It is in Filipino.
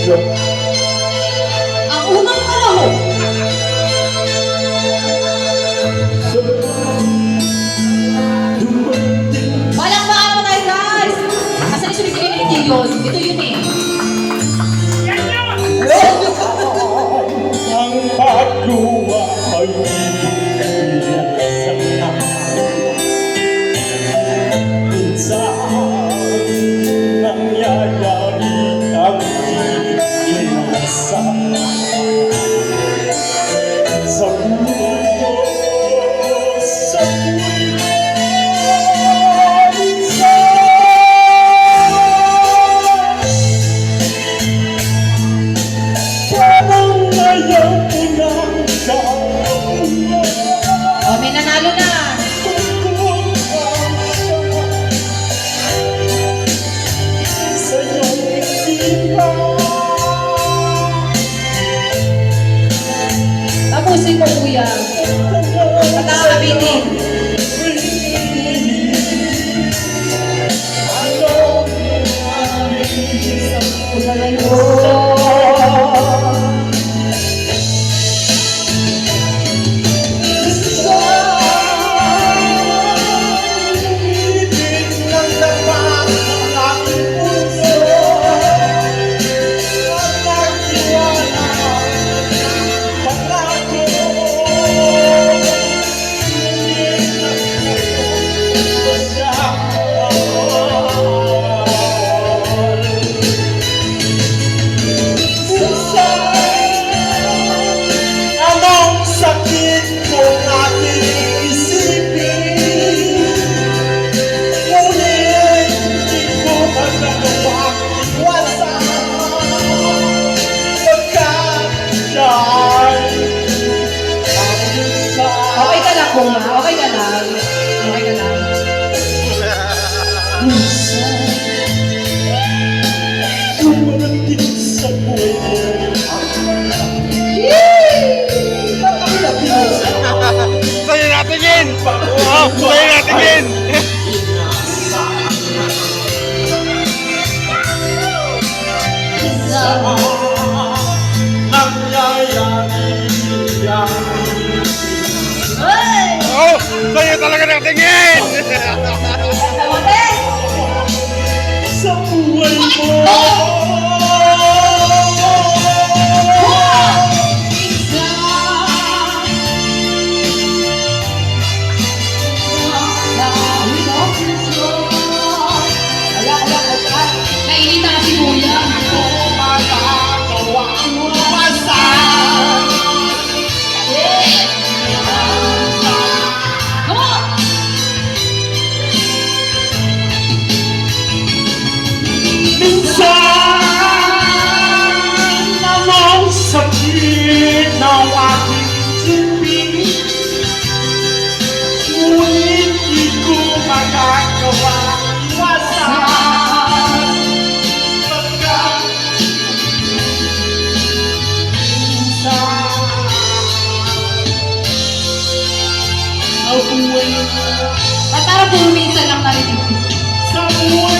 Ang unang panahon. Palakpakan mo tayo, guys! Asan yung sumisingin ni Dion? Ito yun eh. Ang pagluwa ay minsan nangyayari ang inasal sa buhay mo, sa buhay mo. Oh, may nanalo na. Tapusin mo, kuya. Pagkakabitin. Okay ka lang, Kuma. Okay ka lang. Okay ka lang. Sa'yo natingin! Oo, sa'yo natingin! Oo, sa'yo talaga natingin! Sa buhay mo. Nainita na si kuya. Come on! Minsan namang sakit ng aking tipi, ngunit di ko magagawa iwasan. Pagkat minsan sa buhay mo, At para puro minsan lang narinig. sa buhay